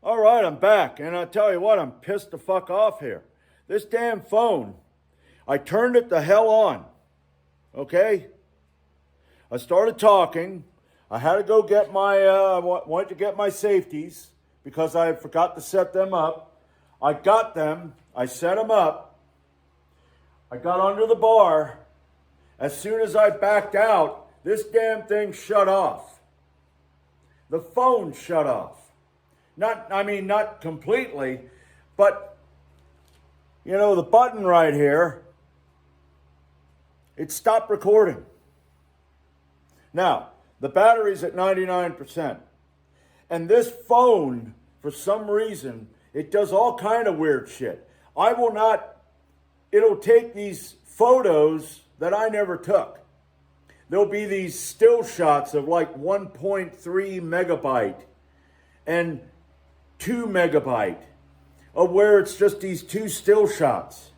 All right, I'm back, and I tell you what, I'm pissed the fuck off here. This damn phone, I turned it the hell on, okay? I started talking. I had to go get my, went to get my safeties because I forgot to set them up. I got them. I set them up. I got under the bar. As soon as I backed out, this damn thing shut off. The phone shut off. Not completely, but, you know, the button right here, it stopped recording. Now, the battery's at 99%. And this phone, for some reason, it does all kind of weird shit. It'll take these photos that I never took. There'll be these still shots of like 1.3 megabyte and 2 megabyte of where it's just these two still shots.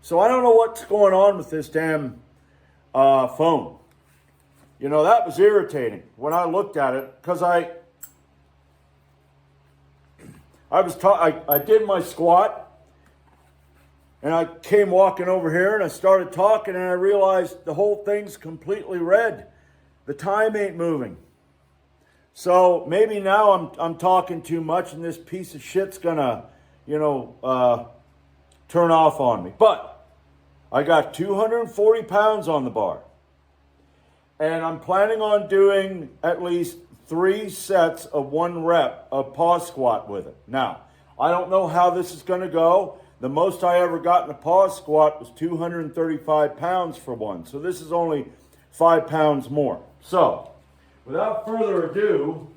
So I don't know what's going on with this damn phone. You know, that was irritating when I looked at it because I did my squat and I came walking over here and I started talking and I realized the whole thing's completely red. The time ain't moving. So maybe now I'm talking too much and this piece of shit's gonna, turn off on me. But I got 240 pounds on the bar. And I'm planning on doing at least 3 sets of 1 rep of pause squat with it. Now, I don't know how this is gonna go. The most I ever got in a pause squat was 235 pounds for one. So this is only 5 pounds more. So, without further ado,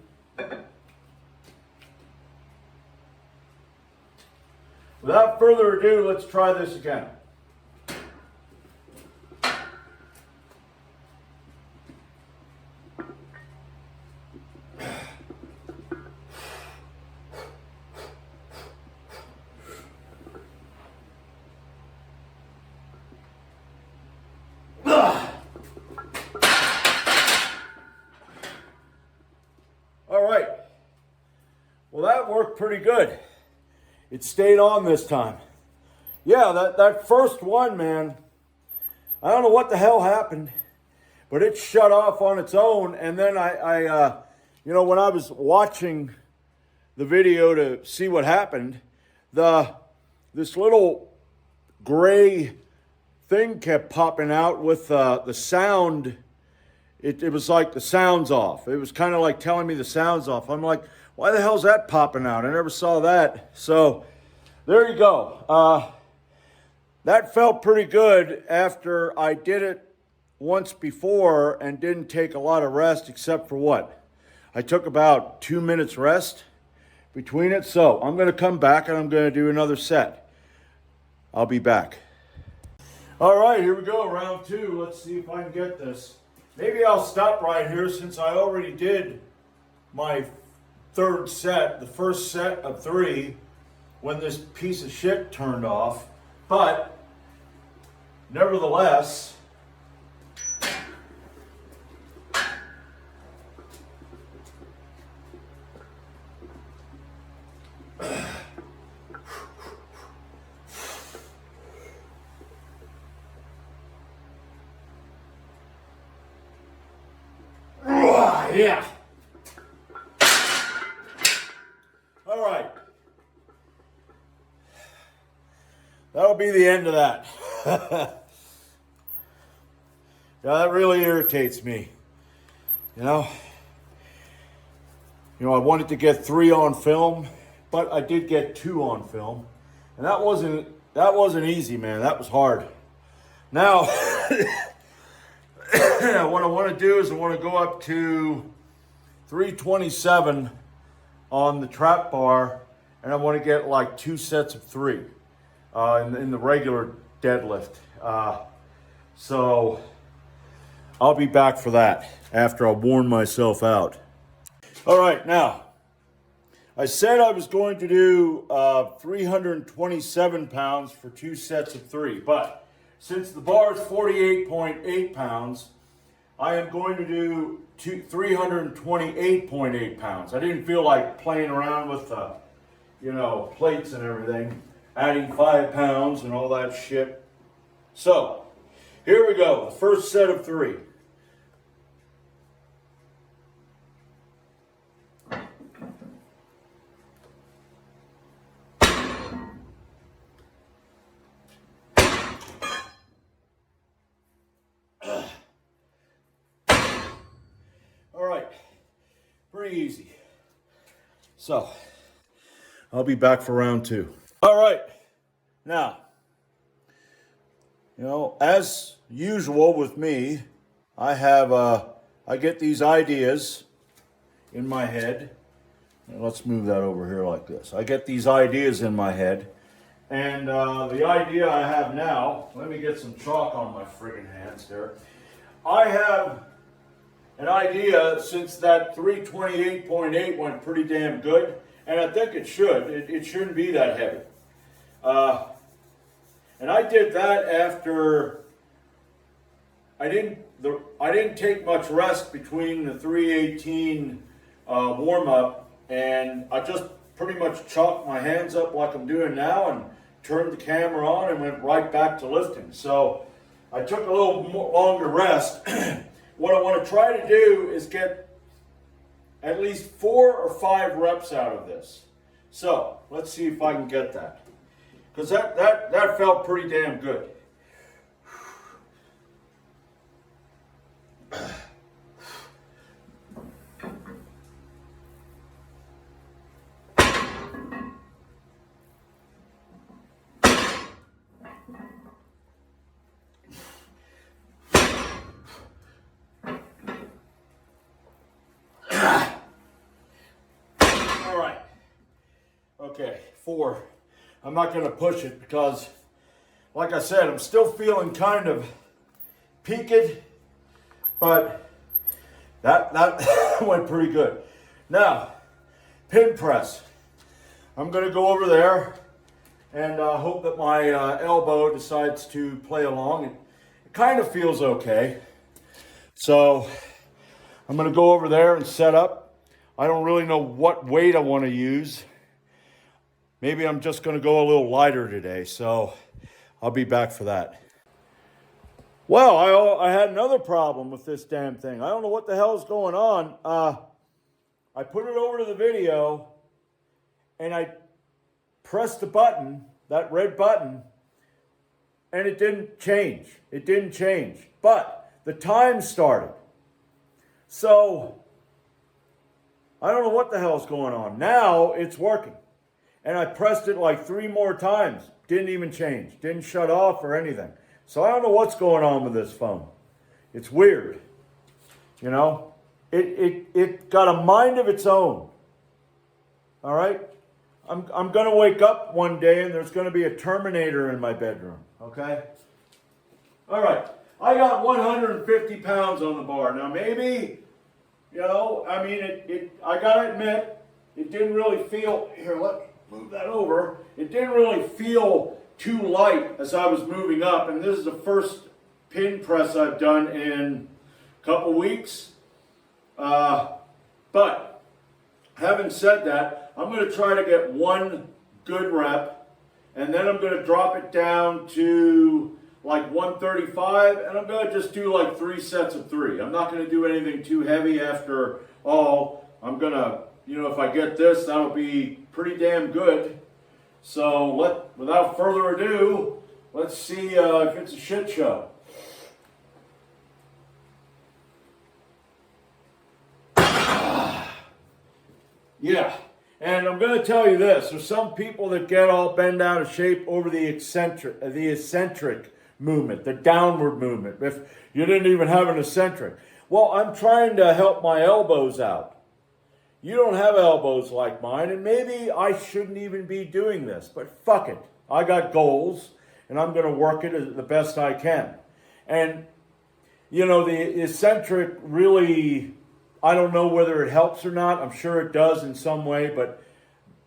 let's try this again. All right. Well, that worked pretty good. It stayed on this time. Yeah, that first one, man, I don't know what the hell happened, but it shut off on its own. And then when I was watching the video to see what happened, this little gray thing kept popping out with the sound. It was like the sound's off. It was kind of like telling me the sound's off. I'm like, why the hell's that popping out? I never saw that. So there you go. That felt pretty good after I did it once before and didn't take a lot of rest except for what? I took about 2 minutes rest between it. So I'm going to come back and I'm going to do another set. I'll be back. All right, here we go. Round 2. Let's see if I can get this. Maybe I'll stop right here since I already did my 3rd set, the first set of 3, when this piece of shit turned off. But, nevertheless, yeah. All right. That'll be the end of that. Yeah, that really irritates me. You know, I wanted to get 3 on film, but I did get 2 on film. And that wasn't easy, man. That was hard. Now, what I want to do is I want to go up to 327 on the trap bar, and I want to get like 2 sets of 3 in the regular deadlift. So I'll be back for that after I've worn myself out. All right, now, I said I was going to do 327 pounds for 2 sets of 3, but since the bar is 48.8 pounds, I am going to do 328.8 pounds. I didn't feel like playing around with you know, plates and everything, adding 5 pounds and all that shit. So, here we go, the first set of 3. All right, pretty easy. So, I'll be back for round 2. All right, now, you know, as usual with me, I get these ideas in my head. And let's move that over here like this. I get these ideas in my head. And the idea I have now, let me get some chalk on my friggin' hands there. I have an idea, since that 328.8 went pretty damn good, and I think it should. It shouldn't be that heavy. And I did that after I didn't take much rest between the 318 warm up, and I just pretty much chalked my hands up like I'm doing now and turned the camera on and went right back to lifting. So I took a little more longer rest. What I want to try to do is get at least 4 or 5 reps out of this. So let's see if I can get that, because that felt pretty damn good. All right. Okay, 4. I'm not going to push it because, like I said, I'm still feeling kind of peaked, but that went pretty good. Now, pin press. I'm going to go over there and hope that my elbow decides to play along. It kind of feels okay. So I'm going to go over there and set up. I don't really know what weight I want to use. Maybe I'm just going to go a little lighter today, so I'll be back for that. Well, I had another problem with this damn thing. I don't know what the hell is going on. I put it over to the video, and I pressed the button, that red button, and it didn't change. It didn't change. But the time started. So I don't know what the hell's going on. Now it's working. And I pressed it like 3 more times. Didn't even change. Didn't shut off or anything. So I don't know what's going on with this phone. It's weird. You know? It got a mind of its own. All right? I'm going to wake up one day and there's going to be a Terminator in my bedroom. Okay? All right. I got 150 pounds on the bar. Now maybe, you know, I mean, I got to admit, it didn't really feel, here, let's move that over. It didn't really feel too light as I was moving up. And this is the first pin press I've done in a couple weeks. But having said that, I'm going to try to get 1 good rep, and then I'm going to drop it down to like 135, and I'm going to just do like 3 sets of 3. I'm not going to do anything too heavy after all. I'm going to, you know, if I get this, that'll be pretty damn good. So without further ado, let's see if it's a shit show. Yeah, and I'm going to tell you this. There's some people that get all bent out of shape over the eccentric movement, the downward movement. If you didn't even have an eccentric. Well, I'm trying to help my elbows out. You don't have elbows like mine, and maybe I shouldn't even be doing this, but fuck it. I got goals, and I'm going to work it the best I can. And, you know, the eccentric really, I don't know whether it helps or not. I'm sure it does in some way, but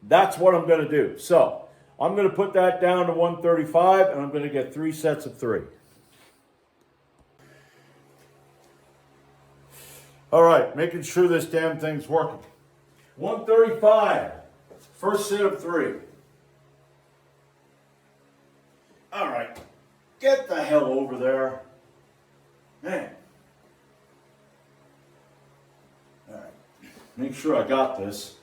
that's what I'm going to do. So I'm going to put that down to 135, and I'm going to get 3 sets of 3. All right, making sure this damn thing's working. 135. First set of 3. All right. Get the hell over there. Man. All right. Make sure I got this.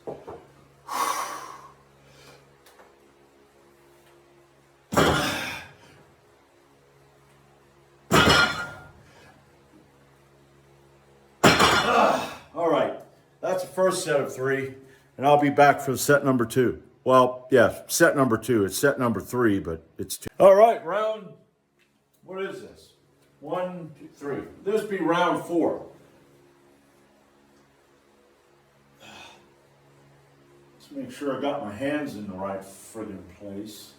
All right. That's the first set of 3. And I'll be back for set number 2. Well, yeah, set number 2. It's set number 3, but it's 2. All right, round, what is this? 1, 2, 3. This be round 4. Let's make sure I got my hands in the right friggin' place.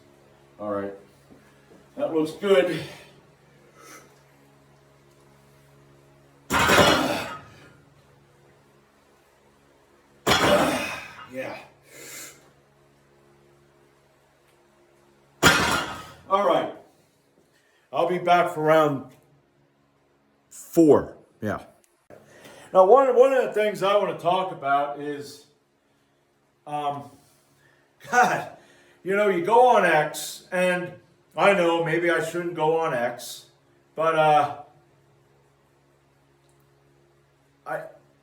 All right, that looks good. Yeah. All right. I'll be back for round 4. Yeah. Now, one of the things I want to talk about is, God, you know, you go on X, and I know maybe I shouldn't go on X, but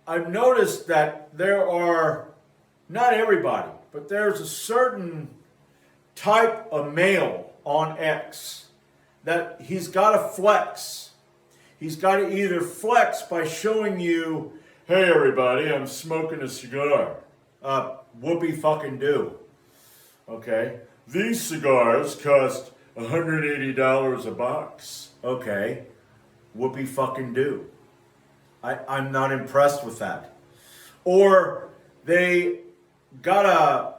I've noticed that there are, not everybody, but there's a certain type of male on X that he's got to flex. He's got to either flex by showing you, hey everybody, I'm smoking a cigar. Whoopee fucking do. Okay? These cigars cost $180 a box. Okay? Whoopee fucking do. I'm not impressed with that. Or they gotta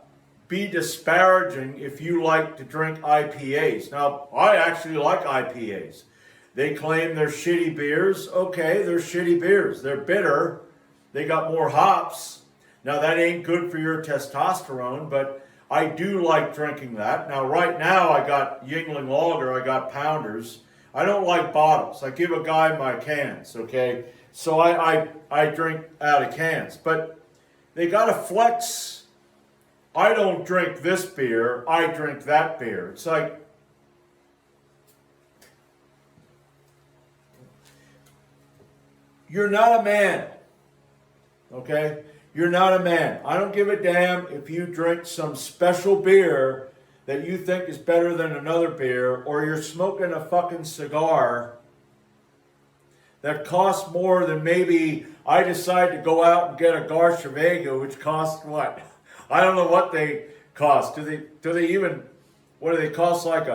be disparaging if you like to drink IPAs. Now, I actually like IPAs. They claim they're shitty beers. Okay, they're shitty beers. They're bitter. They got more hops. Now, that ain't good for your testosterone, but I do like drinking that. Now, right now, I got Yingling Lager. I got Pounders. I don't like bottles. I give a guy my cans, okay? So I drink out of cans. But they got to flex. I don't drink this beer. I drink that beer. It's like, you're not a man, okay? You're not a man. I don't give a damn if you drink some special beer that you think is better than another beer, or you're smoking a fucking cigar that costs more than maybe I decide to go out and get a Garcia Vega, which costs what? I don't know what they cost. Do they even, what do they cost, like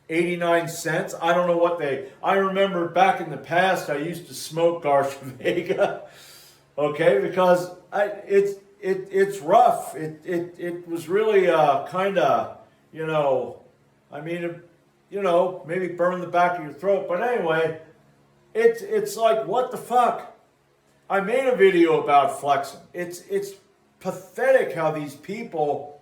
89 cents? I don't know what they, I remember back in the past I used to smoke Garcia Vega, okay, because it's rough. It was really kind of, you know, I mean, you know, maybe burn the back of your throat, but anyway, it's like, what the fuck? I made a video about flexing. It's pathetic how these people,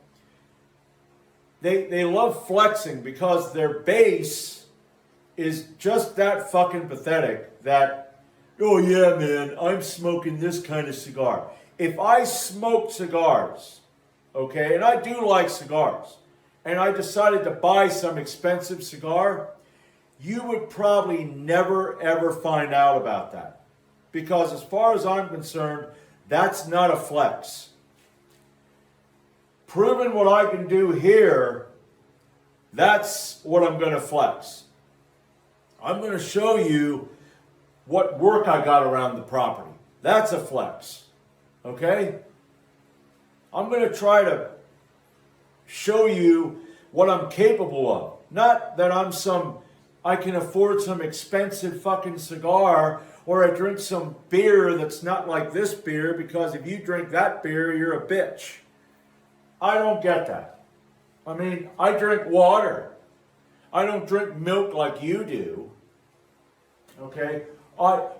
they love flexing because their base is just that fucking pathetic that, oh yeah, man, I'm smoking this kind of cigar. If I smoked cigars, okay, and I do like cigars, and I decided to buy some expensive cigar, you would probably never ever find out about that. Because as far as I'm concerned, that's not a flex. Proving what I can do here, that's what I'm going to flex. I'm going to show you what work I got around the property. That's a flex. Okay? I'm going to try to show you what I'm capable of. Not that I can afford some expensive fucking cigar, or I drink some beer that's not like this beer, because if you drink that beer, you're a bitch. I don't get that. I mean, I drink water. I don't drink milk like you do. Okay? I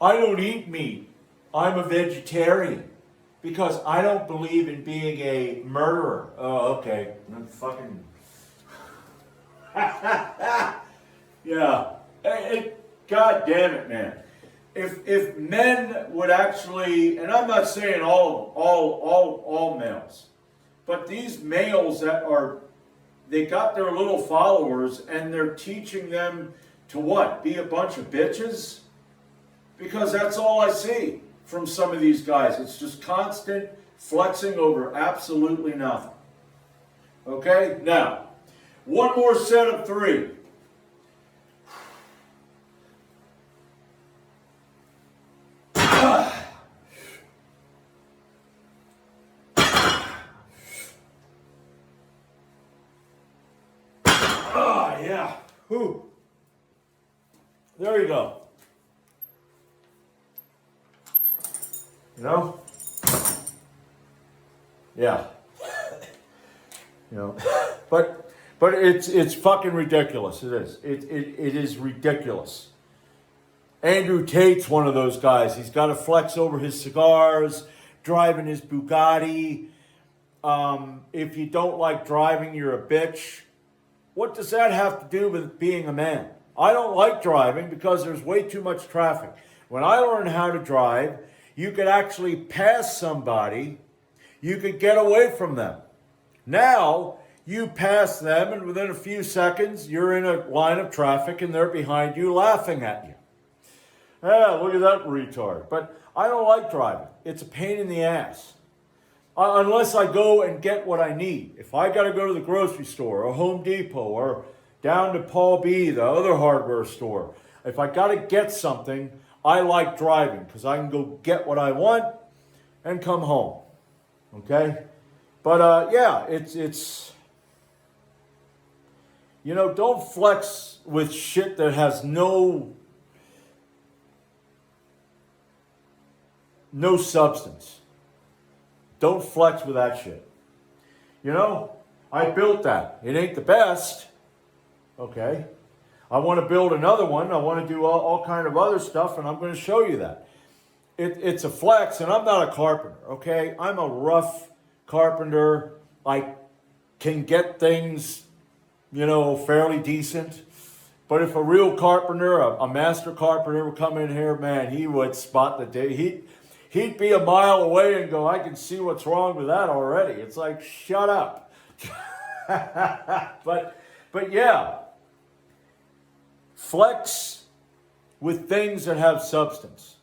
don't eat meat. I'm a vegetarian because I don't believe in being a murderer. Oh, okay. I'm fucking... Yeah. God damn it, man. If men would actually, and I'm not saying all males, But these males they got their little followers and they're teaching them to what? Be a bunch of bitches? Because that's all I see from some of these guys. It's just constant flexing over absolutely nothing. Okay? Now, one more set of 3. Yeah. Whew. There you go. You know? Yeah. You know, but it's fucking ridiculous. It is. It is ridiculous. Andrew Tate's one of those guys. He's got to flex over his cigars, driving his Bugatti. If you don't like driving, you're a bitch. What does that have to do with being a man? I don't like driving because there's way too much traffic. When I learned how to drive, you could actually pass somebody. You could get away from them. Now, you pass them, and within a few seconds, you're in a line of traffic, and they're behind you laughing at you. Ah, look at that retard. But I don't like driving. It's a pain in the ass. Unless I go and get what I need. If I got to go to the grocery store or Home Depot or down to Paul B, the other hardware store, if I got to get something, I like driving because I can go get what I want and come home. Okay? But yeah, it's you know, don't flex with shit that has no substance. Don't flex with that shit. You know, I built that. It ain't the best. Okay. I want to build another one. I want to do all kind of other stuff, and I'm going to show you that. It's a flex, and I'm not a carpenter, okay? I'm a rough carpenter. I can get things, you know, fairly decent. But if a real carpenter, a master carpenter would come in here, man, he would spot the day. He'd be a mile away and go, I can see what's wrong with that already. It's like, shut up. But yeah, flex with things that have substance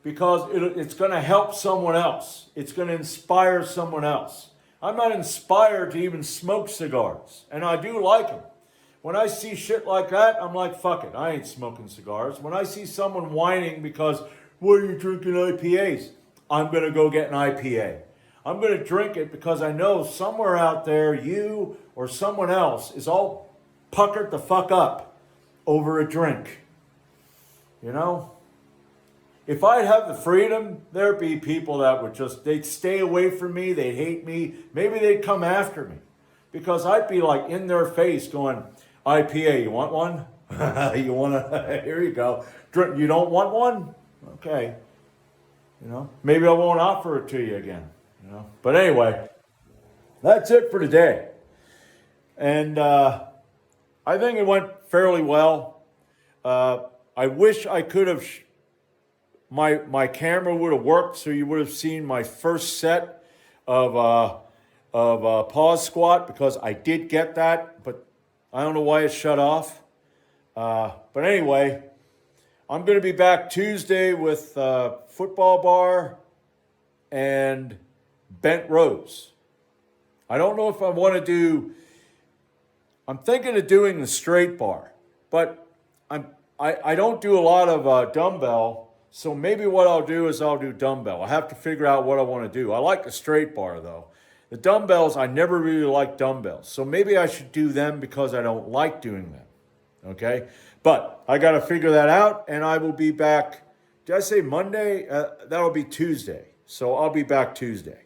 because it's going to help someone else. It's going to inspire someone else. I'm not inspired to even smoke cigars, and I do like them. When I see shit like that, I'm like, fuck it, I ain't smoking cigars. When I see someone whining because, why are you drinking IPAs? I'm going to go get an IPA. I'm going to drink it because I know somewhere out there, you or someone else is all puckered the fuck up over a drink. You know? If I'd have the freedom, there'd be people that would they'd stay away from me, they'd hate me, maybe they'd come after me. Because I'd be like in their face going, IPA, you want one? You want to, here you go. Drink, you don't want one? Okay. You know, maybe I won't offer it to you again. You know, but anyway, that's it for today. And I think it went fairly well. I wish I could have, my camera would have worked so you would have seen my first set of pause squat because I did get that, but I don't know why it shut off. But anyway, I'm going to be back Tuesday with football bar and bent rows. I don't know if I want to do, I'm thinking of doing the straight bar, but I don't do a lot of dumbbell, so maybe what I'll do is I'll do dumbbell. I have to figure out what I want to do. I like the straight bar though. The dumbbells, I never really liked dumbbells, so maybe I should do them because I don't like doing them. Okay? But I got to figure that out, and I will be back. Did I say Monday? That'll be Tuesday. So I'll be back Tuesday.